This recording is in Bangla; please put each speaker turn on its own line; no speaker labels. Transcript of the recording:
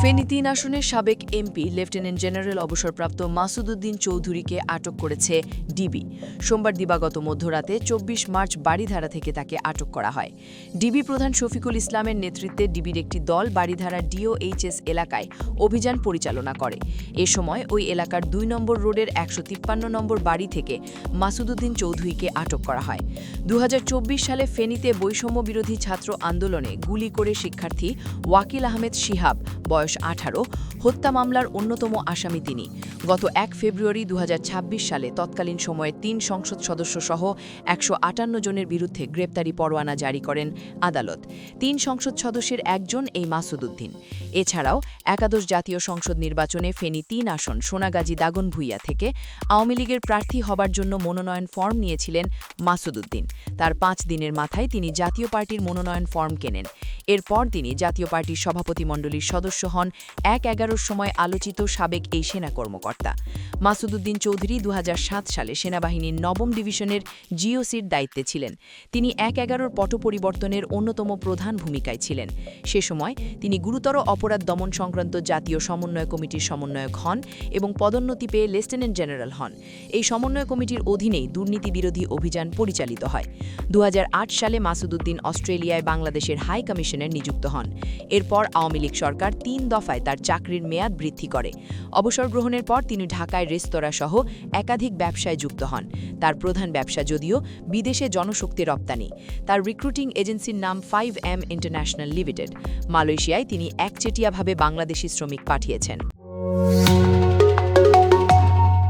ফেনী ৩ আসনের সাবেক এমপি লেফটেন্যান্ট জেনারেল অবসরপ্রাপ্ত মাসুদ উদ্দিন চৌধুরীকে আটক করেছে ডিবি। সোমবার দিবাগত মধ্যরাতে ২৪ মার্চ বাড়িধারা থেকে তাকে আটক করা হয়। ডিবি প্রধান শফিকুল ইসলামের নেতৃত্বে ডিবির একটি দল বাড়িধারা ডিওএইচএস এলাকায় অভিযান পরিচালনা করে। এ সময় ওই এলাকার ২ নম্বর রোডের ১৫৩ নম্বর বাড়ি থেকে মাসুদ উদ্দিন চৌধুরীকে আটক করা হয়। ২০২৪ সালে ফেনীতে বৈষম্য বিরোধী ছাত্র আন্দোলনে গুলি করে শিক্ষার্থী ওয়াকিল আহমেদ শিহাব বয়স ১৮ হত্যা মামলার অন্যতম আসামি তিনি। গত ১ ফেব্রুয়ারি ২০২৬ সালে তৎকালীন সময়ে ৩ সংসদ সদস্য সহ ১৫৮ জনের বিরুদ্ধে গ্রেপ্তারি পরোয়ানা জারি করেন আদালত। ৩ সংসদ সদস্যের একজন এই মাসুদ উদ্দিন। এছাড়াও একাদশ জাতীয় সংসদ নির্বাচনে ফেনী ৩ আসন সোনাগাজী দাগনভূঞা থেকে আওয়ামী লীগের প্রার্থী হবার জন্য মনোনয়ন ফর্ম নিয়েছিলেন মাসুদ উদ্দিন। তার ৫ দিনের মাথায় তিনি জাতীয় পার্টির মনোনয়ন ফর্ম কেনেন। এরপর তিনি জাতীয় পার্টির সভাপতিমণ্ডলীর সদস্য হন। ১/১১ সময় আলোচিত সাবেক এই সেনা কর্মকর্তা মাসুদ উদ্দিন চৌধুরী ২০০৭ সালে সেনাবাহিনীর ৯ম ডিভিশনের জিওসির দায়িত্বে ছিলেন। তিনি ১/১১ পট পরিবর্তনের অন্যতম প্রধান ভূমিকায় ছিলেন। সে সময় তিনি গুরুতর অপরাধ দমন সংক্রান্ত জাতীয় সমন্বয় কমিটির সমন্বয়ক হন এবং পদোন্নতি পেয়ে লেফটেন্যান্ট জেনারেল হন। এই সমন্বয় কমিটির অধীনেই দুর্নীতি বিরোধী অভিযান পরিচালিত হয়। ২০০৮ সালে মাসুদ উদ্দিন অস্ট্রেলিয়ায় বাংলাদেশের হাই কমিশনার নিযুক্ত হন। এরপর আওয়ামী লীগ সরকার ৩ দফায় তার চাকরির মেয়াদ বৃদ্ধি করে। অবসর গ্রহণের পর তিনি ঢাকায় রেস্তোরাঁ সহ একাধিক ব্যবসায় যুক্ত হন। তার প্রধান ব্যবসা যদিও বিদেশে জনশক্তি রপ্তানি। তার রিক্রুটিং এজেন্সির নাম 5M ইন্টারন্যাশনাল লিমিটেড। মালয়েশিয়ায় তিনি একচেটিয়াভাবে বাংলাদেশি শ্রমিক পাঠিয়েছেন।